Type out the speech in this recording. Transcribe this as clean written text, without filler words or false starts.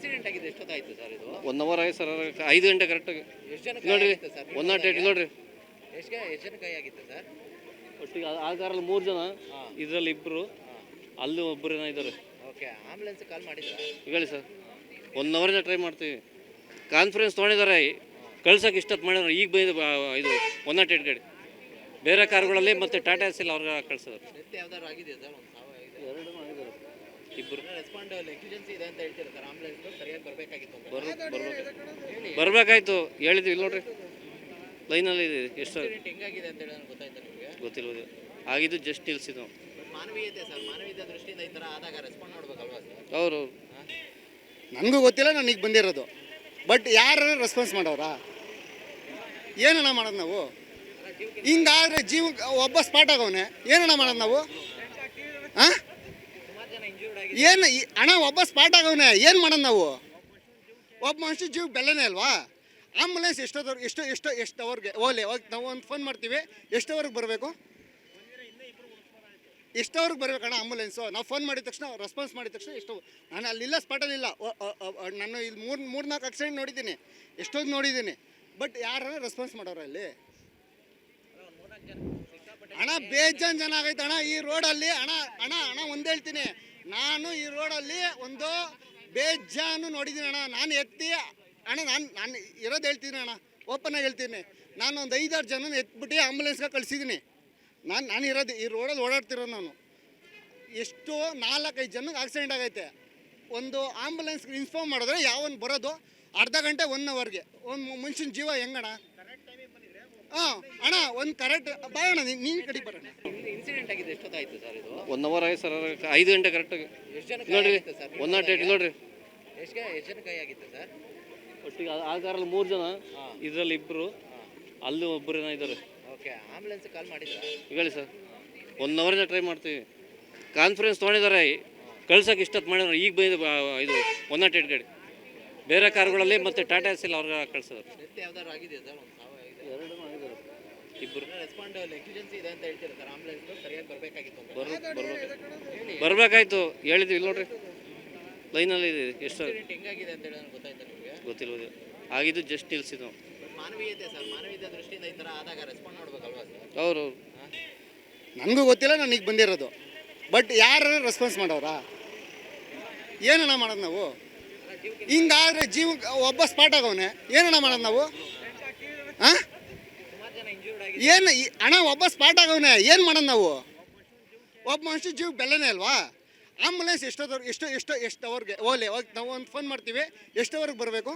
Incident ಆಗಿದೆ ಎಷ್ಟೊತ್ತಾಯ್ತು sir ಇದು? 1 hour ಆಯ್ತು ಸರ್. 5 ಗಂಟೆ ಕರೆಕ್ಟಾಗಿ ಎಷ್ಟು ಜನ ನೋಡ್ರಿ. ಸರ್? 108 ನೋಡ್ರಿ. ಎಷ್ಟು ಜನ ಕೈ ಆಗಿತ್ತು ಸರ್? ಒಟ್ಟಿಗೆ ಆ ಕಾರಲ್ಲಿ 3 ಜನ, ಇದರಲ್ಲಿ 2, ಅಲ್ಲಿ ಒಬ್ಬರು ಏನೋ ಇದ್ದಾರೆ. ಓಕೆ, ಆಂಬುಲೆನ್ಸ್ ಕಾಲ್ ಮಾಡಿದ್ರಾ? ಹೇಳಿ ಸರ್. 1 ಅವರಿಂದ ಟ್ರೈ ಮಾಡ್ತೀವಿ. ಕಾನ್ಫರೆನ್ಸ್ ತೊಗೊಂಡಿದ್ದಾರೆ, ಕಳ್ಸೋಕೆ ಇಷ್ಟೊತ್ತು ಮಾಡಿದ್ರು. ಈಗ ಬಂದು ಇದು 108 ಗಾಡಿ ಬೇರೆ ಕಾರ್ಗಳಲ್ಲಿ ಮತ್ತು ಟಾಟಾ ಎಸ್ ಇಲ್ಲ ಅವ್ರಿಗೆ ಕಳ್ಸೋದು. ಡೆತ್ ಯಾವ್ದಾರು ಆಗಿದೆ ಸರ್? ಒಂದು ಸಾವು ಆಗಿದೆ? 2 ಆಗಿದ್ದಾರೆ. 2 ರೆಸ್ಪಾಂಡ್ ನೆಗ್ಲಿಜೆನ್ಸಿ ಇದೆ ಅಂತ ಹೇಳ್ತೀರಾ ಸರ್? ಆಂಬುಲೆನ್ಸ್ ಸರಿಯಾಗಿ ಬರಬೇಕಾಗಿತ್ತು. ಬರಬೇಕಾಯ್ತು, ಹೇಳಿದ್ವಿ. ಇಲ್ಲಿ ನೋಡ್ರಿ, ಲೈನಲ್ಲಿ ಇದೆ. ಎಷ್ಟು ಹೆಂಗಾಗಿದೆ ಅಂತ ಹೇಳಿ ಗೊತ್ತಾಯ್ತು ನಿಮಗೆ? ಗೊತ್ತಿಲ್ಲ, ಆಗಿದ್ದು ಜಸ್ಟ್ ನಿಲ್ಸಿದ್ದು. ಮಾನವೀಯತೆ ಸರ್, ಮಾನವೀಯತೆ ದೃಷ್ಟಿಯಿಂದ ಈ ಥರ ಆದಾಗ ರೆಸ್ಪಾಂಡ್ ಮಾಡ್ಬೇಕಲ್ವಾ ಸರ್? ಅವರು ನನಗೂ ಗೊತ್ತಿಲ್ಲ, ನಾನು ಈಗ ಬಂದಿರೋದು. ಬಟ್ ಯಾರು ರೆಸ್ಪಾನ್ಸ್ ಮಾಡೋರಾ? ಏನಣ್ಣ ಮಾಡೋದು ನಾವು? ಹಿಂಗಾದ್ರೆ ಜೀವ ಒಬ್ಬ ಸ್ಪಾಟ್ ಆಗವನೆ, ಏನಣ್ಣ ಮಾಡೋದು ನಾವು? ಹಾಂ, ಏನು ಅಣ್ಣ, ಒಬ್ಬ ಸ್ಪಾಟ್ ಆಗವನೆ, ಏನು ಮಾಡೋದು ನಾವು? ಒಬ್ಬ ಮನುಷ್ಯ ಜೀವ ಬೆಲೆನೇ ಅಲ್ವಾ? ಆಂಬುಲೆನ್ಸ್ ಎಷ್ಟು ಅವ್ರಿಗೆ ಓಲೆ ನಾವು ಒಂದು ಫೋನ್ ಮಾಡ್ತೀವಿ, ಎಷ್ಟೋವರೆಗೆ ಬರಬೇಕು? ಎಷ್ಟೋವರೆಗೆ ಬರಬೇಕಣ್ಣ ಆಂಬುಲೆನ್ಸು? ನಾವು ಫೋನ್ ಮಾಡಿದ ತಕ್ಷಣ, ರೆಸ್ಪಾನ್ಸ್ ಮಾಡಿದ ತಕ್ಷಣ ಎಷ್ಟು? ನಾನು ಅಲ್ಲಿಲ್ಲ, ಸ್ಪಾಟಲ್ಲಿಲ್ಲ. ನಾನು ಇಲ್ಲಿ 3-4 ಆಕ್ಸಿಡೆಂಟ್ ನೋಡಿದ್ದೀನಿ, ಎಷ್ಟೊಂದು ನೋಡಿದ್ದೀನಿ. ಬಟ್ ಯಾರು ರೆಸ್ಪಾನ್ಸ್ ಮಾಡೋರು ಅಲ್ಲಿ? ಅಣ್ಣ ಬೇಜಾನ್ ಜನ ಆಗೈತೆ ಅಣ್ಣ ಈ ರೋಡಲ್ಲಿ. ಅಣ್ಣ ಅಣ್ಣ ಅಣ್ಣ ಒಂದು ಹೇಳ್ತೀನಿ, ನಾನು ಈ ರೋಡಲ್ಲಿ ಒಂದು ಬೇಜಾನು ನೋಡಿದ್ದೀನಿ ಅಣ್ಣ. ನಾನು ಎತ್ತಿ ಅಣ್ಣ, ನಾನು ಇರೋದು ಹೇಳ್ತೀನಿ ಅಣ್ಣ, ಓಪನ್ನಾಗಿ ಹೇಳ್ತೀನಿ. ನಾನು ಒಂದು 5-6 ಜನ ಎತ್ಬಿಟ್ಟು ಆಂಬುಲೆನ್ಸ್ಗೆ ಕಳಿಸಿದ್ದೀನಿ. ನಾನು ಇರೋದು ಈ ರೋಡಲ್ಲಿ ಓಡಾಡ್ತಿರೋದು. ನಾನು ಎಷ್ಟು 4-5 ಜನಕ್ಕೆ ಆಕ್ಸಿಡೆಂಟ್ ಆಗೈತೆ. ಒಂದು ಆಂಬುಲೆನ್ಸ್ಗೆ ಇನ್ಫಾರ್ಮ್ ಮಾಡಿದ್ರೆ ಯಾವನ್ ಬರೋದು? ಅರ್ಧ ಗಂಟೆ 1 ಅವರ್ಗೆ ಒಂದು ಮನುಷ್ಯನ ಜೀವ ಹೆಂಗಣ್ಣ? ಹಾಂ ಅಣ್ಣ, ಒಂದು ಕರೆಕ್ಟ್ ಬಾಯೋಣ, ನೀನು ಕಡೆ ಬರೋಣ. ಇನ್ಸಿಡೆಂಟ್ ಆಗಿದೆ ಎಷ್ಟೊತ್ತಾಯ್ತು ಸರ್ ಇದು? 1 ಅವರ್ ಆಯ್ತು ಸರ್. 5 ಗಂಟೆ ಕರೆಕ್ಟಾಗಿ ಎಷ್ಟು ಜನ ನೋಡ್ರಿ. ಸರ್? 108 ನೋಡ್ರಿ. ಎಷ್ಟು ಜನ ಕೈ ಆಗಿತ್ತು ಸರ್? ಒಟ್ಟಿಗೆ ಆ ಕಾರಲ್ಲಿ 3 ಜನ, ಇದರಲ್ಲಿ 2, ಅಲ್ಲಿ ಒಬ್ಬರು ಏನೋ ಇದ್ದಾರೆ. ಓಕೆ, ಆಂಬುಲೆನ್ಸ್ ಕಾಲ್ ಮಾಡಿದ್ರಾ? ಹೇಳಿ ಸರ್. 1 ಅವರಿಂದ ಟ್ರೈ ಮಾಡ್ತೀವಿ. ಕಾನ್ಫರೆನ್ಸ್ ತೊಗೊಂಡಿದ್ದಾರೆ, ಕಳ್ಸೋಕೆ ಇಷ್ಟೊತ್ತು ಮಾಡಿದ್ರು. ಈಗ ಬಂದು ಇದು 108 ಗಾಡಿ ಬೇರೆ ಕಾರ್ಗಳಲ್ಲಿ ಮತ್ತು ಟಾಟಾ ಎಸ್ ಇಲ್ಲ ಅವ್ರಿಗೆ ಕಳ್ಸೋದು. ಡೆತ್ ಯಾವ್ದಾರು ಆಗಿದೆ ಸರ್? ಒಂದು ಸಾವು ಆಗಿದೆ? 2 ಆಗಿದ್ದಾರೆ. 2 ರೆಸ್ಪಾಂಡ್ ನೆಗ್ಲಿಜೆನ್ಸಿ ಇದೆ ಅಂತ ಹೇಳ್ತೀರಾ ಸರ್? ಆಂಬುಲೆನ್ಸ್ ಸರಿಯಾಗಿ ಬರಬೇಕಾಗಿತ್ತು. ಬರಬೇಕಾಯ್ತು, ಹೇಳಿದ್ವಿ. ಇಲ್ಲಿ ನೋಡ್ರಿ, ಲೈನಲ್ಲಿ ಇದೆ. ಎಷ್ಟು ಹೆಂಗಾಗಿದೆ ಅಂತ ಹೇಳಿ ಗೊತ್ತಾಯ್ತು ನಿಮಗೆ? ಗೊತ್ತಿಲ್ಲ, ಆಗಿದ್ದು ಜಸ್ಟ್ ನಿಲ್ಸಿದ್ದು. ಮಾನವೀಯತೆ ಸರ್, ಮಾನವೀಯತೆ ದೃಷ್ಟಿಯಿಂದ ಈ ಥರ ಆದಾಗ ರೆಸ್ಪಾಂಡ್ ಮಾಡ್ಬೇಕಲ್ವಾ ಸರ್? ಅವರು ನನಗೂ ಗೊತ್ತಿಲ್ಲ, ನಾನು ಈಗ ಬಂದಿರೋದು. ಬಟ್ ಯಾರು ರೆಸ್ಪಾನ್ಸ್ ಮಾಡೋರಾ? ಏನಣ್ಣ ಮಾಡೋದು ನಾವು? ಹಿಂಗಾದ್ರೆ ಜೀವ ಒಬ್ಬ ಸ್ಪಾಟ್ ಆಗವನೆ, ಏನಣ್ಣ ಮಾಡೋದು ನಾವು? ಹಾಂ, ಏನು ಅಣ್ಣ, ಒಬ್ಬ ಸ್ಪಾಟ್ ಆಗವನೆ, ಏನು ಮಾಡೋದು ನಾವು? ಒಬ್ಬ ಮನುಷ್ಯ ಜೀವ ಬೆಲೆನೇ ಅಲ್ವಾ? ಆಂಬುಲೆನ್ಸ್ ಎಷ್ಟು ಅವ್ರಿಗೆ ಓಲೆ ನಾವು ಒಂದು ಫೋನ್ ಮಾಡ್ತೀವಿ, ಎಷ್ಟೋವರೆಗೆ ಬರಬೇಕು?